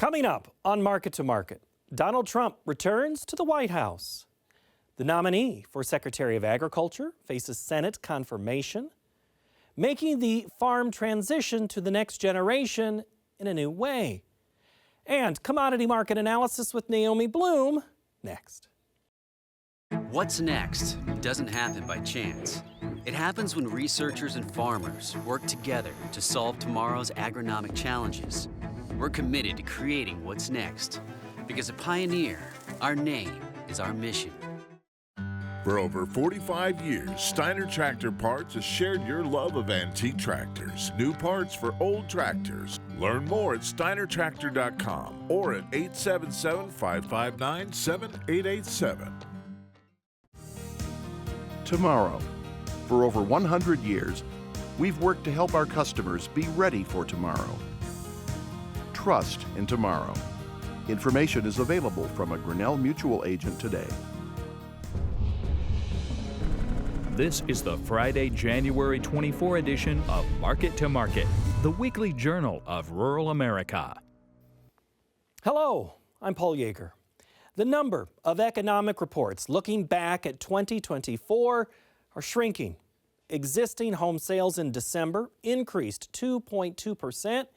Coming up on Market to Market, Donald Trump returns to the White House. The nominee for Secretary of Agriculture faces Senate confirmation, making the farm transition to the next generation in a new way. And commodity market analysis with Naomi Bloom next. What's next doesn't happen by chance. It happens when researchers and farmers work together to solve tomorrow's agronomic challenges. We're committed to creating what's next, because at Pioneer, our name is our mission. For over 45 years, Steiner Tractor Parts has shared your love of antique tractors. New parts for old tractors. Learn more at steinertractor.com or at 877-559-7887. Tomorrow. For over 100 years, we've worked to help our customers be ready for tomorrow. Trust in tomorrow. Information is available from a Grinnell Mutual agent today. This is the Friday, January 24 edition of Market to Market, the weekly journal of rural America. Hello, I'm Paul Yeager. The number of economic reports looking back at 2024 are shrinking. Existing home sales in December increased 2.2%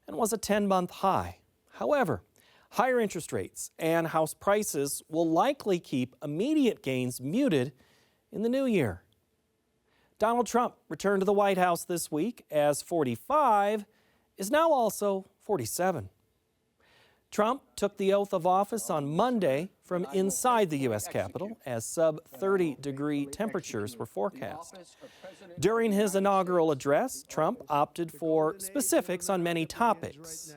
and was a 10-month high. However, higher interest rates and house prices will likely keep immediate gains muted in the new year. Donald Trump returned to the White House this week as 45 is now also 47. Trump took the oath of office on Monday from inside the U.S. Capitol as sub-30-degree temperatures were forecast. During his inaugural address, Trump opted for specifics on many topics.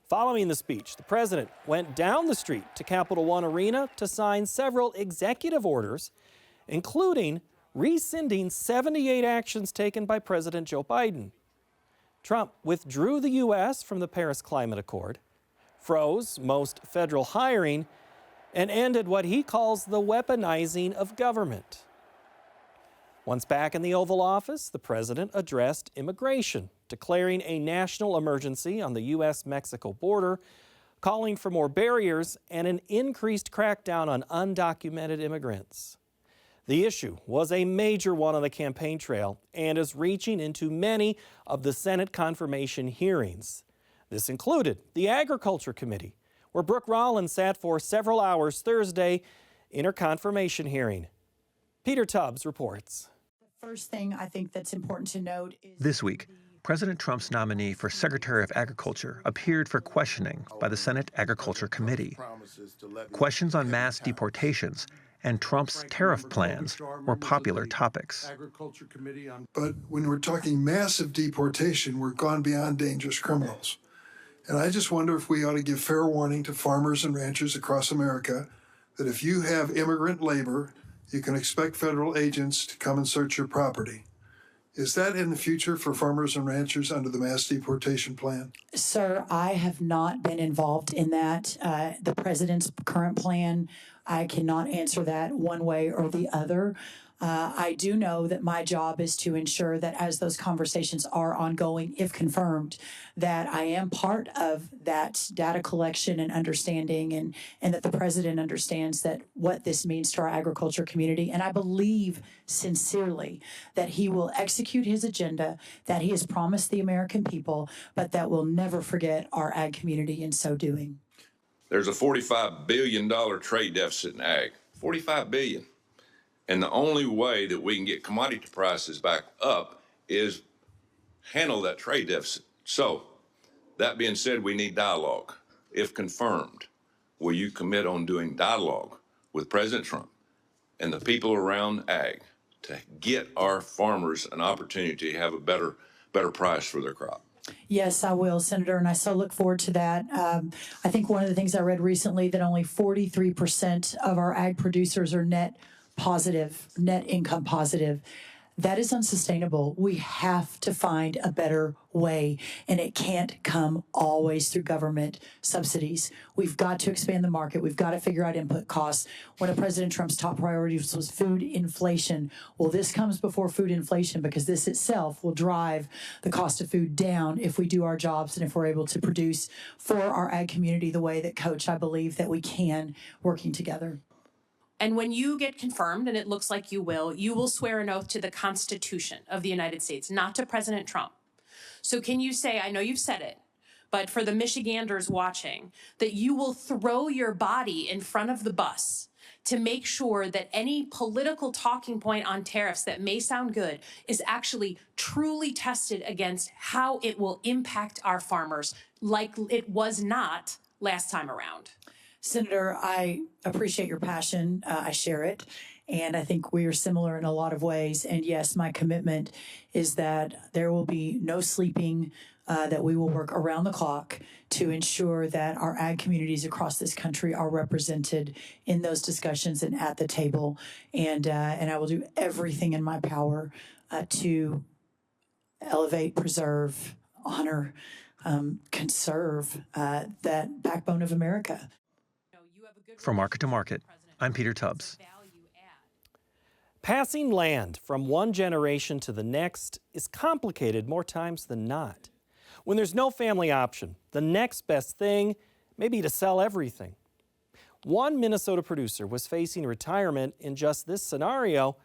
Following the speech, the president went down the street to Capital One Arena to sign several executive orders, including rescinding 78 actions taken by President Joe Biden. Trump withdrew the U.S. from the Paris Climate Accord, froze most federal hiring, and ended what he calls the weaponizing of government. Once back in the Oval Office, the president addressed immigration, declaring a national emergency on the U.S.-Mexico border, calling for more barriers and an increased crackdown on undocumented immigrants. The issue was a major one on the campaign trail and is reaching into many of the Senate confirmation hearings. This included the Agriculture Committee, where Brooke Rollins sat for several hours Thursday in her confirmation hearing. Peter Tubbs reports. The first thing I think that's important to note is this week, President Trump's nominee for Secretary of Agriculture appeared for questioning by the Senate Agriculture Committee. Questions on mass deportations and Trump's tariff plans were popular topics. But when we're talking massive deportation, we're gone beyond dangerous criminals. And I just wonder if we ought to give fair warning to farmers and ranchers across America that if you have immigrant labor, you can expect federal agents to come and search your property. Is that in the future for farmers and ranchers under the mass deportation plan? Sir, I have not been involved in that. The president's current plan, I cannot answer that one way or the other. I do know that my job is to ensure that as those conversations are ongoing, if confirmed, that I am part of that data collection and understanding, and that the president understands that what this means to our agriculture community. And I believe sincerely that he will execute his agenda that he has promised the American people, but that we'll never forget our ag community in so doing. There's a $45 billion trade deficit in ag, $45 billion. And the only way that we can get commodity prices back up is handle that trade deficit. So, that being said, we need dialogue. If confirmed, will you commit on doing dialogue with President Trump and the people around ag to get our farmers an opportunity to have a better price for their crop? Yes, I will, Senator, and I so look forward to that. I think one of the things I read recently that only 43% of our ag producers are net income positive. That is unsustainable. We have to find a better way, and it can't come always through government subsidies. We've got to expand the market. We've got to figure out input costs. One of President Trump's top priorities was food inflation. Well, this comes before food inflation because this itself will drive the cost of food down if we do our jobs and if we're able to produce for our ag community the way that, Coach, I believe that we can, working together. And when you get confirmed, and it looks like you will swear an oath to the Constitution of the United States, not to President Trump. So can you say, I know you've said it, but for the Michiganders watching, that you will throw your body in front of the bus to make sure that any political talking point on tariffs that may sound good is actually truly tested against how it will impact our farmers like it was not last time around? Senator, I appreciate your passion. I share it. And I think we are similar in a lot of ways. And yes, my commitment is that there will be no sleeping, that we will work around the clock to ensure that our ag communities across this country are represented in those discussions and at the table. And I will do everything in my power to elevate, preserve, honor, conserve that backbone of America. From Market to Market, I'm Peter Tubbs. Passing land from one generation to the next is complicated more times than not. When there's no family option, the next best thing may be to sell everything. One Minnesota producer was facing retirement in just this scenario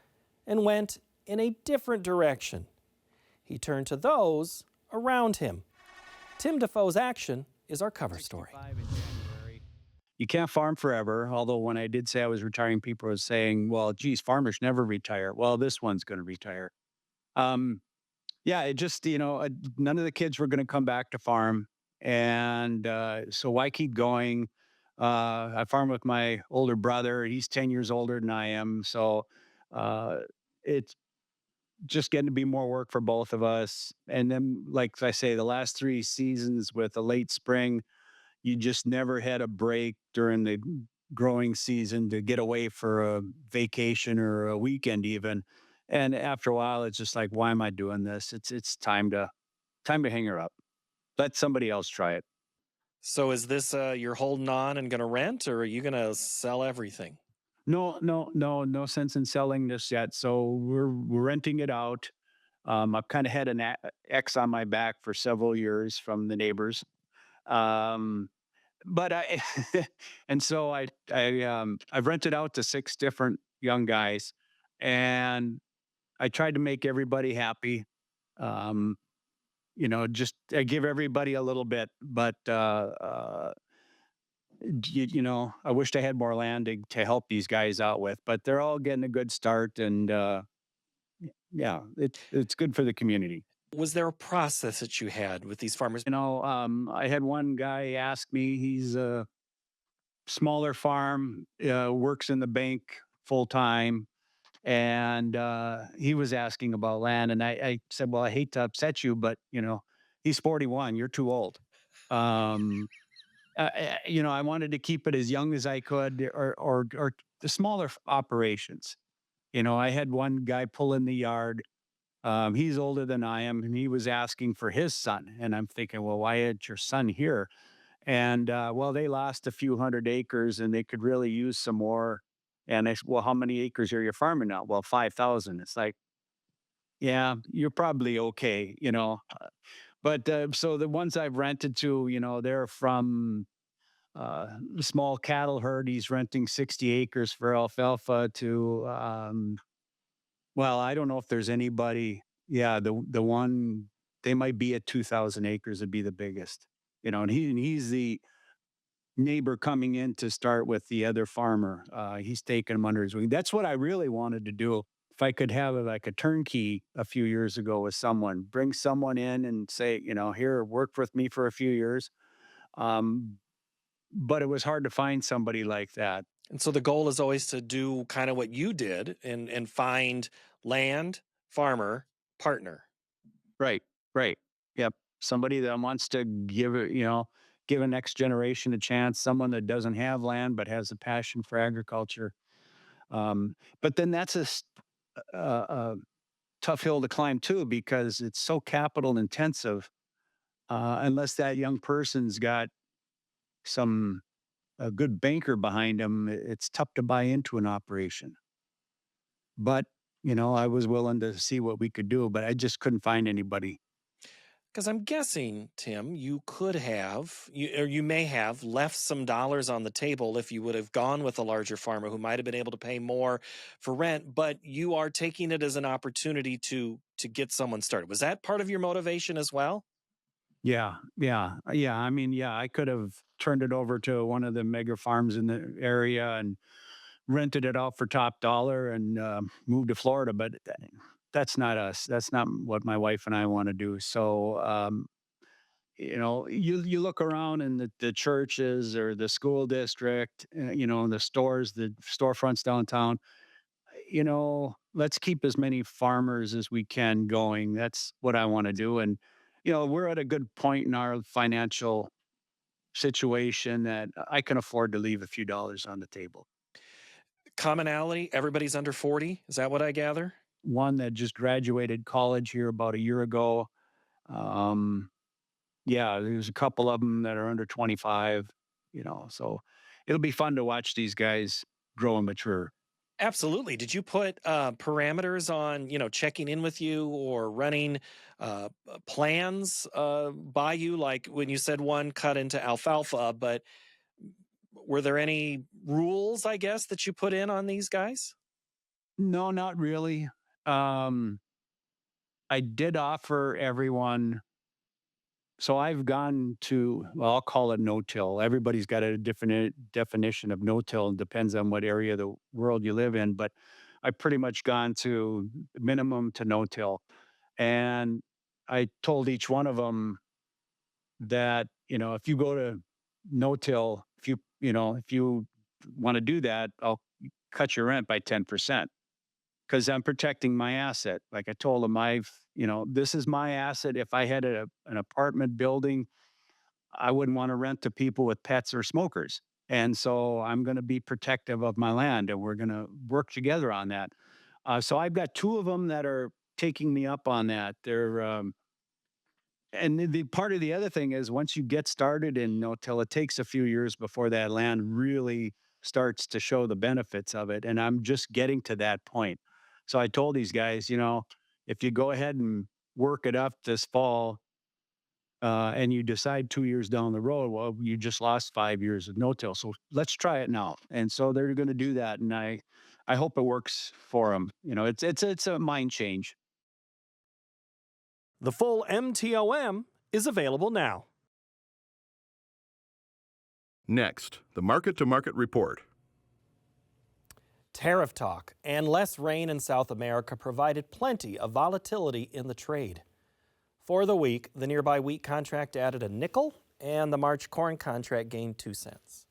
and went in a different direction. He turned to those around him. Tim Defoe's action is our cover story. You can't farm forever, although when I did say I was retiring, people were saying, well, geez, farmers never retire. Well, this one's going to retire. Yeah, it just, none of the kids were going to come back to farm. And so why keep going? I farm with my older brother. He's 10 years older than I am. So it's just getting to be more work for both of us. And then, like I say, the last 3 seasons with a late spring, you just never had a break during the growing season to get away for a vacation or a weekend even. And after a while, it's just like, why am I doing this? It's time to hang her up. Let somebody else try it. So is this you're holding on and going to rent, or are you going to sell everything? No sense in selling this yet. So we're renting it out. I've kind of had an X on my back for several years from the neighbors. But and so I've rented out to 6 different young guys, and I tried to make everybody happy. Just I give everybody a little bit, but I wished I had more land to help these guys out with, but they're all getting a good start, and yeah, it's good for the community. Was there a process that you had with these farmers? I had one guy ask me, he's a smaller farm, works in the bank full time. And he was asking about land. And I said, well, I hate to upset you, but, he's 41. You're too old. I wanted to keep it as young as I could, or the smaller operations. I had one guy pull in the yard. He's older than I am, and he was asking for his son. And I'm thinking, well, why isn't your son here? And, they lost a few hundred acres and they could really use some more. And I said, well, how many acres are you farming now? Well, 5,000. It's like, yeah, you're probably okay, But so the ones I've rented to, they're from small cattle herd. He's renting 60 acres for alfalfa to, I don't know if there's anybody. Yeah, the one, they might be at 2,000 acres would be the biggest, and he's the neighbor coming in to start with the other farmer. He's taking him under his wing. That's what I really wanted to do. If I could have like a turnkey a few years ago with someone, bring someone in and say, here, work with me for a few years. But it was hard to find somebody like that. And so the goal is always to do kind of what you did and find land, farmer, partner. Right. Yep. Somebody that wants to give a next generation a chance, someone that doesn't have land but has a passion for agriculture. But then that's tough hill to climb too, because it's so capital intensive. Unless that young person's got some a good banker behind them, it's tough to buy into an operation. But I was willing to see what we could do, but I just couldn't find anybody. Because I'm guessing, Tim, you could have, or you may have left some dollars on the table if you would have gone with a larger farmer who might have been able to pay more for rent, but you are taking it as an opportunity to get someone started. Was that part of your motivation as well? Yeah, yeah. I mean, yeah, I could have turned it over to one of the mega farms in the area and rented it out for top dollar and moved to Florida, but that's not us. That's not what my wife and I want to do. So, you look around in the churches or the school district, the stores, the storefronts downtown. Let's keep as many farmers as we can going. That's what I want to do. And we're at a good point in our financial situation that I can afford to leave a few dollars on the table. Commonality, everybody's under 40. Is that what I gather? One that just graduated college here about a year ago. Yeah, there's a couple of them that are under 25, so it'll be fun to watch these guys grow and mature. Absolutely. Did you put parameters on, checking in with you or running plans by you? Like when you said one cut into alfalfa, but were there any rules, I guess, that you put in on these guys? No, not really. I did offer everyone. So I've gone to, well, I'll call it no-till. Everybody's got a different definition of no-till. It depends on what area of the world you live in. But I've pretty much gone to minimum to no-till. And I told each one of them that, if you go to no-till, if you want to do that, I'll cut your rent by 10%. Because I'm protecting my asset. Like I told them, this is my asset. If I had an apartment building, I wouldn't want to rent to people with pets or smokers. And so I'm going to be protective of my land, and we're going to work together on that. So I've got two of them that are taking me up on that. And the part of the other thing is once you get started in no-till, it takes a few years before that land really starts to show the benefits of it. And I'm just getting to that point. So I told these guys, if you go ahead and work it up this fall and you decide 2 years down the road, well, you just lost 5 years of no-till. So let's try it now. And so they're going to do that. And I hope it works for them. It's a mind change. The full MTOM is available now. Next, the Market to Market Report. Tariff talk and less rain in South America provided plenty of volatility in the trade. For the week, the nearby wheat contract added a nickel and the March corn contract gained 2 cents.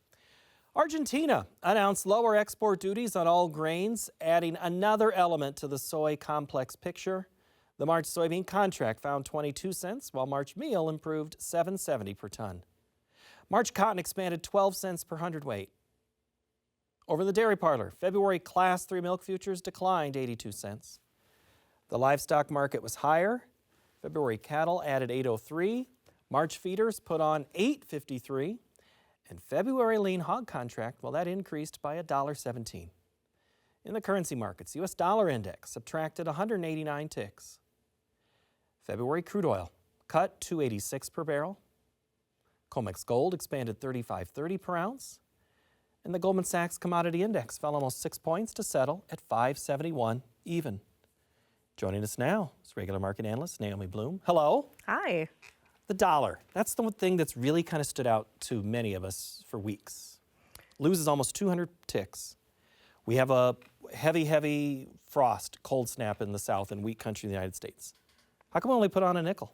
Argentina announced lower export duties on all grains, adding another element to the soy complex picture. The March soybean contract found 22 cents, while March meal improved 7.70 per ton. March cotton expanded 12 cents per hundredweight. Over in the dairy parlor, February Class 3 milk futures declined 82 cents. The livestock market was higher. February cattle added 803. March feeders put on 853. And February lean hog contract, well, that increased by $1.17. In the currency markets, U.S. dollar index subtracted 189 ticks. February crude oil cut 286 per barrel. COMEX gold expanded 35.30 per ounce. And the Goldman Sachs Commodity Index fell almost 6 points to settle at 571 even. Joining us now is regular market analyst Naomi Bloom. Hello. Hi. The dollar. That's the one thing that's really kind of stood out to many of us for weeks. Loses almost 200 ticks. We have a heavy frost, cold snap in the South and wheat country in the United States. How come we only put on a nickel?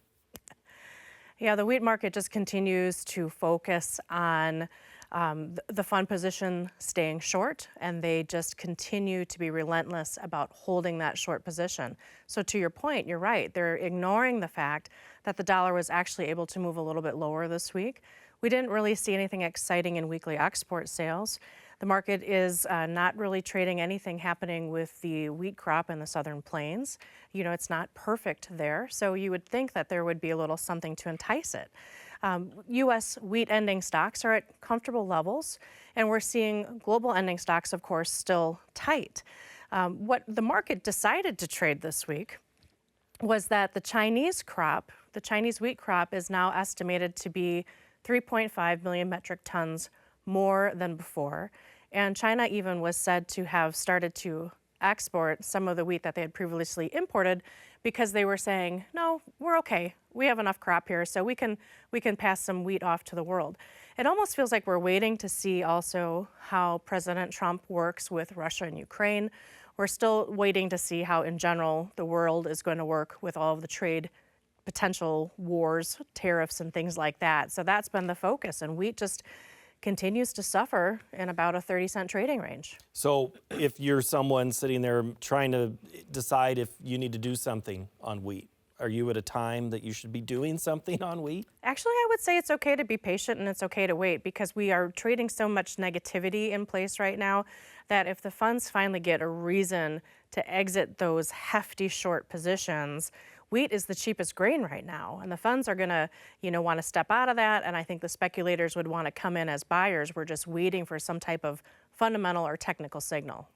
Yeah, the wheat market just continues to focus on the fund position staying short, and they just continue to be relentless about holding that short position. So to your point, you're right. They're ignoring the fact that the dollar was actually able to move a little bit lower this week. We didn't really see anything exciting in weekly export sales. The market is not really trading anything happening with the wheat crop in the southern plains. You know, it's not perfect there, so you would think that there would be a little something to entice it. U.S. wheat ending stocks are at comfortable levels, and we're seeing global ending stocks, of course, still tight. What the market decided to trade this week was that the Chinese wheat crop, is now estimated to be 3.5 million metric tons more than before. And China even was said to have started to export some of the wheat that they had previously imported because they were saying, no, we're okay. We have enough crop here, so we can pass some wheat off to the world. It almost feels like we're waiting to see also how President Trump works with Russia and Ukraine. We're still waiting to see how, in general, the world is going to work with all of the trade potential wars, tariffs, and things like that. So that's been the focus, and wheat just continues to suffer in about a 30-cent trading range. So if you're someone sitting there trying to decide if you need to do something on wheat, are you at a time that you should be doing something on wheat? Actually, I would say it's okay to be patient and it's okay to wait because we are trading so much negativity in place right now that if the funds finally get a reason to exit those hefty short positions, wheat is the cheapest grain right now, and the funds are going to, want to step out of that, and I think the speculators would want to come in as buyers. We're just waiting for some type of fundamental or technical signal.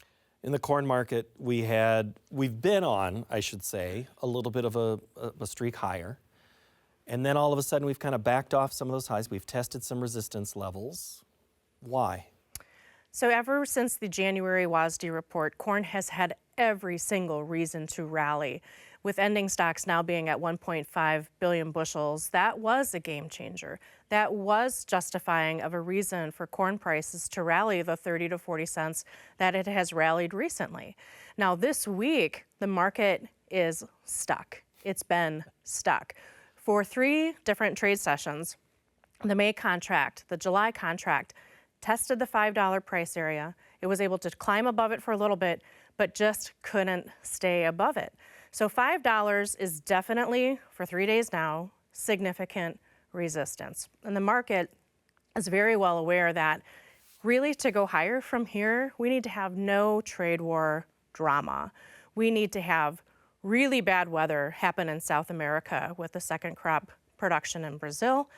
In the corn market, we've been on, I should say, a little bit of a streak higher, and then all of a sudden we've kind of backed off some of those highs. We've tested some resistance levels. Why? So ever since the January WASDE report, corn has had every single reason to rally. With ending stocks now being at 1.5 billion bushels, that was a game changer. That was justifying of a reason for corn prices to rally the 30 to 40 cents that it has rallied recently. Now this week, the market is stuck. It's been stuck. For 3 different trade sessions, the May contract, the July contract, tested the $5 price area. It was able to climb above it for a little bit, but just couldn't stay above it. So $5 is definitely, for 3 days now, significant resistance. And the market is very well aware that really to go higher from here, we need to have no trade war drama. We need to have really bad weather happen in South America with the second crop production in Brazil.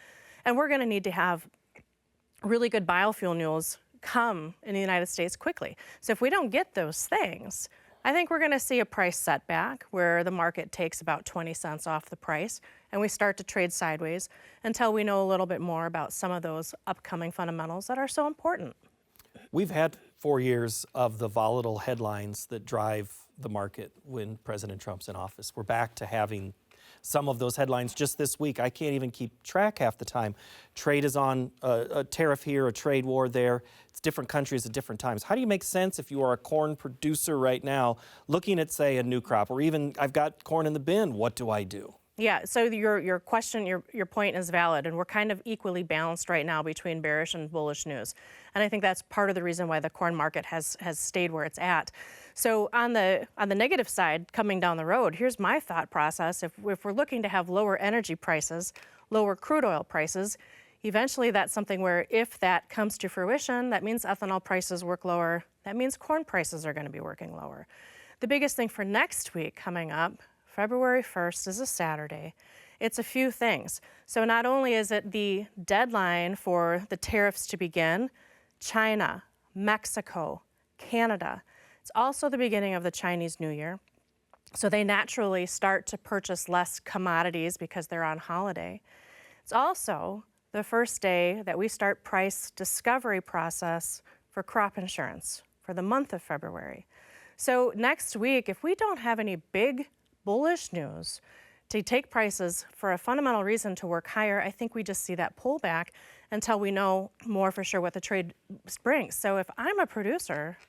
And we're going to need to have really good biofuel news come in the United States quickly. So if we don't get those things, I think we're going to see a price setback where the market takes about 20 cents off the price and we start to trade sideways until we know a little bit more about some of those upcoming fundamentals that are so important. We've had 4 years of the volatile headlines that drive the market when President Trump's in office. We're back to having some of those headlines just this week. I can't even keep track half the time. Trade is on, a tariff here, a trade war there. It's different countries at different times. How do you make sense if you are a corn producer right now looking at, say, a new crop, or even I've got corn in the bin, what do I do? Yeah, so your question, your point is valid, and we're kind of equally balanced right now between bearish and bullish news. And I think that's part of the reason why the corn market has stayed where it's at. So on the negative side, coming down the road, here's my thought process. If we're looking to have lower energy prices, lower crude oil prices, eventually that's something where if that comes to fruition, that means ethanol prices work lower. That means corn prices are going to be working lower. The biggest thing for next week coming up, February 1st is a Saturday. It's a few things. So not only is it the deadline for the tariffs to begin, China, Mexico, Canada, it's also the beginning of the Chinese New Year. So they naturally start to purchase less commodities because they're on holiday. It's also the first day that we start price discovery process for crop insurance for the month of February. So next week, if we don't have any big bullish news to take prices for a fundamental reason to work higher, I think we just see that pullback until we know more for sure what the trade brings. So if I'm a producer,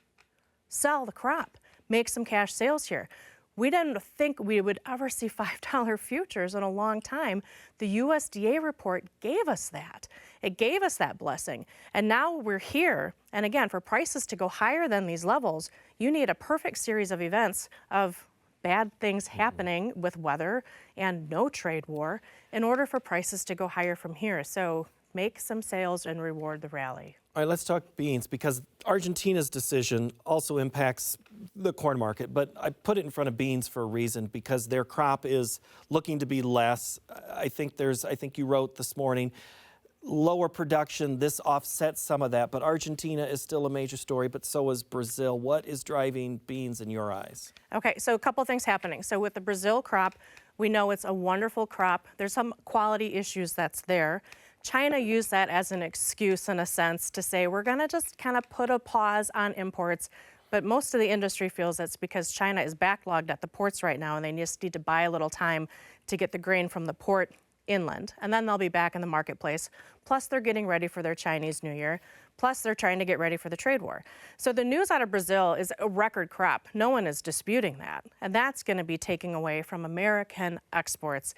sell the crop, make some cash sales here. We didn't think we would ever see $5 futures in a long time. The USDA report gave us that. It gave us that blessing. And now we're here. And again, for prices to go higher than these levels, you need a perfect series of events of bad things happening with weather and no trade war in order for prices to go higher from here. So make some sales and reward the rally. All right, let's talk beans because Argentina's decision also impacts the corn market, but I put it in front of beans for a reason because their crop is looking to be less. I think you wrote this morning, lower production. This offsets some of that, but Argentina is still a major story, but so is Brazil. What is driving beans in your eyes? Okay, so a couple things happening. So with the Brazil crop, we know it's a wonderful crop. There's some quality issues that's there. China used that as an excuse, in a sense, to say we're going to just kind of put a pause on imports. But most of the industry feels that's because China is backlogged at the ports right now, and they just need to buy a little time to get the grain from the port inland. And then they'll be back in the marketplace. Plus, they're getting ready for their Chinese New Year. Plus, they're trying to get ready for the trade war. So the news out of Brazil is a record crop. No one is disputing that. And that's going to be taking away from American exports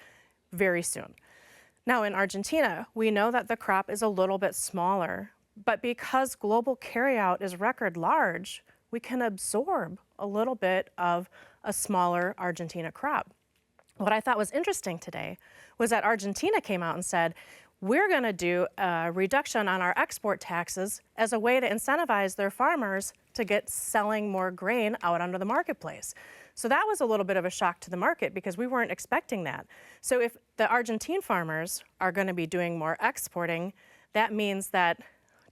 very soon. Now, in Argentina, we know that the crop is a little bit smaller, but because global carryout is record large, we can absorb a little bit of a smaller Argentina crop. What I thought was interesting today was that Argentina came out and said, we're going to do a reduction on our export taxes as a way to incentivize their farmers to get selling more grain out onto the marketplace. So that was a little bit of a shock to the market because we weren't expecting that. So if the Argentine farmers are going to be doing more exporting, that means that,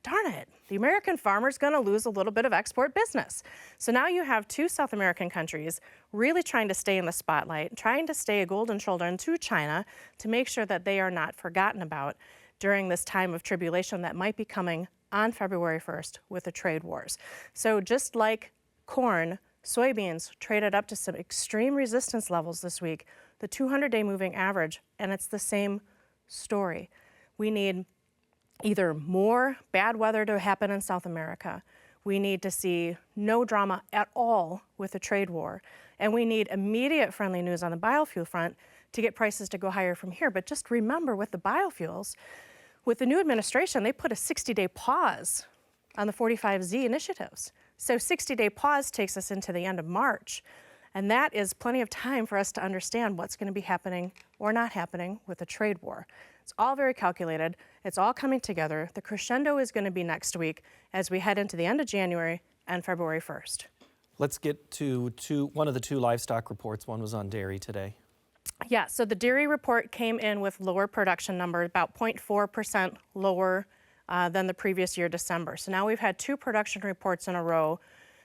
darn it, the American farmer's going to lose a little bit of export business. So now you have two South American countries really trying to stay in the spotlight, trying to stay a golden shoulder to China to make sure that they are not forgotten about during this time of tribulation that might be coming on February 1st with the trade wars. So just like corn, soybeans traded up to some extreme resistance levels this week, the 200-day moving average, and it's the same story. We need either more bad weather to happen in South America. We need to see no drama at all with the trade war. And we need immediate friendly news on the biofuel front to get prices to go higher from here. But just remember with the biofuels, with the new administration, they put a 60-day pause on the 45Z initiatives. So 60-day pause takes us into the end of March. And that is plenty of time for us to understand what's going to be happening or not happening with the trade war. It's all very calculated. It's all coming together. The crescendo is going to be next week as we head into the end of January and February 1st. Let's get to one of the two livestock reports. One was on dairy today. Yeah, so the dairy report came in with lower production numbers, about 0.4% lower than the previous year, December. So now we've had two production reports in a row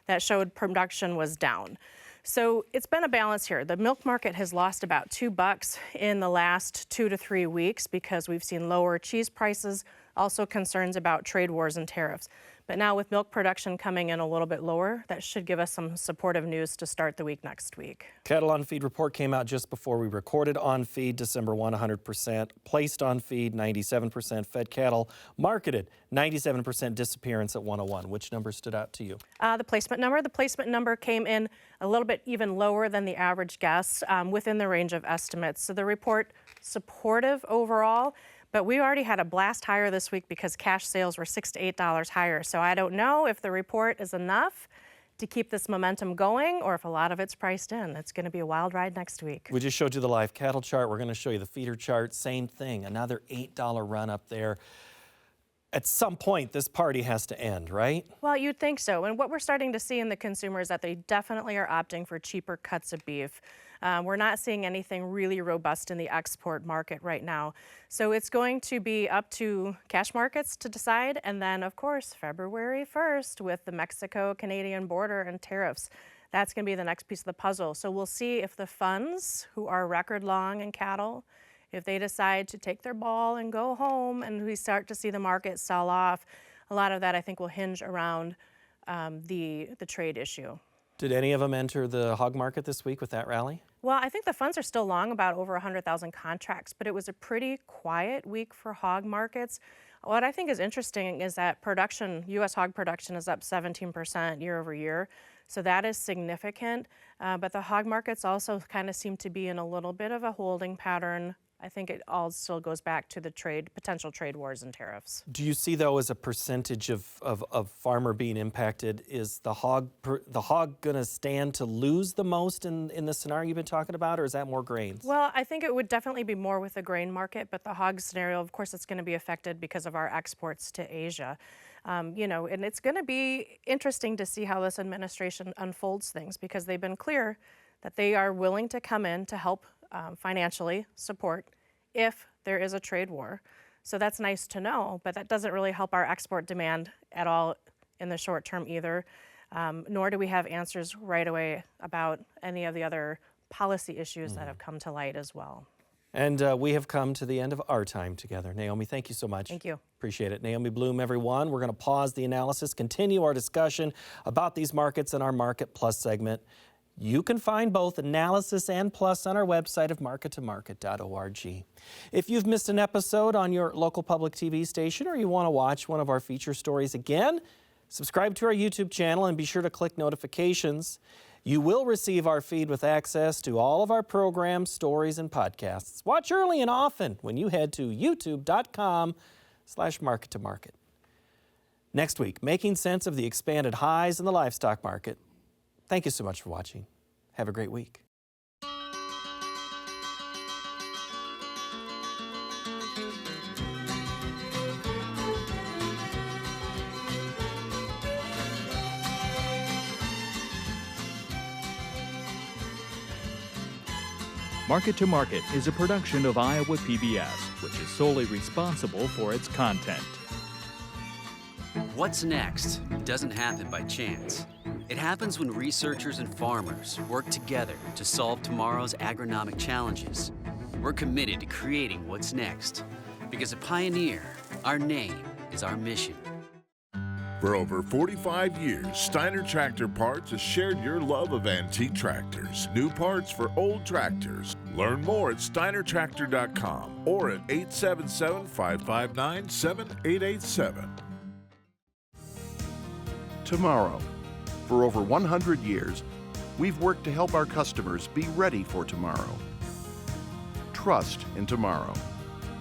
that showed production was down. So it's been a balance here. The milk market has lost about $2 in the last 2 to 3 weeks because we've seen lower cheese prices, also concerns about trade wars and tariffs. But now with milk production coming in a little bit lower, that should give us some supportive news to start the week next week. Cattle on feed report came out just before we recorded. On feed, December 1, 100%. Placed on feed, 97%. Fed cattle marketed, 97% disappearance at 101. Which number stood out to you? The placement number. The placement number came in a little bit even lower than the average guess, within the range of estimates. So the report supportive overall. But we already had a blast higher this week because cash sales were $6 to $8 higher. So I don't know if the report is enough to keep this momentum going or if a lot of it's priced in. It's going to be a wild ride next week. We just showed you the live cattle chart. We're going to show you the feeder chart. Same thing, another $8 run up there. At some point, this party has to end, right? Well, you'd think so. And what we're starting to see in the consumer is that they definitely are opting for cheaper cuts of beef. We're not seeing anything really robust in the export market right now. So it's going to be up to cash markets to decide. And then, of course, February 1st with the Mexico-Canadian border and tariffs. That's going to be the next piece of the puzzle. So we'll see if the funds, who are record long in cattle, if they decide to take their ball and go home and we start to see the market sell off. A lot of that, I think, will hinge around the trade issue. Did any of them enter the hog market this week with that rally? Well, I think the funds are still long, about over 100,000 contracts, but it was a pretty quiet week for hog markets. What I think is interesting is that production, U.S. hog production, is up 17% year over year. So that is significant. But the hog markets also kind of seem to be in a little bit of a holding pattern I think it all still goes back to the potential trade wars and tariffs. Do you see, though, as a percentage of farmer being impacted, is the hog going to stand to lose the most in the scenario you've been talking about, or is that more grains? Well, I think it would definitely be more with the grain market, but the hog scenario, of course, it's going to be affected because of our exports to Asia. And it's going to be interesting to see how this administration unfolds things, because they've been clear that they are willing to come in to help financially support if there is a trade war. So that's nice to know, but that doesn't really help our export demand at all in the short term either, nor do we have answers right away about any of the other policy issues that have come to light as well. And we have come to the end of our time together. Naomi, thank you so much. Thank you. Appreciate it. Naomi Blohm, everyone. We're going to pause the analysis, continue our discussion about these markets in our Market Plus segment. You can find both analysis and plus on our website of markettomarket.org. If you've missed an episode on your local public TV station, or you want to watch one of our feature stories again, subscribe to our YouTube channel and be sure to click notifications. You will receive our feed with access to all of our programs, stories, and podcasts. Watch early and often when you head to youtube.com/market-to-market. Next week, making sense of the expanded highs in the livestock market. Thank you so much for watching. Have a great week. Market to Market is a production of Iowa PBS, which is solely responsible for its content. What's next doesn't happen by chance. It happens when researchers and farmers work together to solve tomorrow's agronomic challenges. We're committed to creating what's next, because at Pioneer, our name is our mission. For over 45 years, Steiner Tractor Parts has shared your love of antique tractors. New parts for old tractors. Learn more at steinertractor.com or at 877-559-7887. Tomorrow. For over 100 years, we've worked to help our customers be ready for tomorrow. Trust in tomorrow.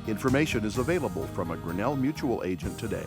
Information is available from a Grinnell Mutual agent today.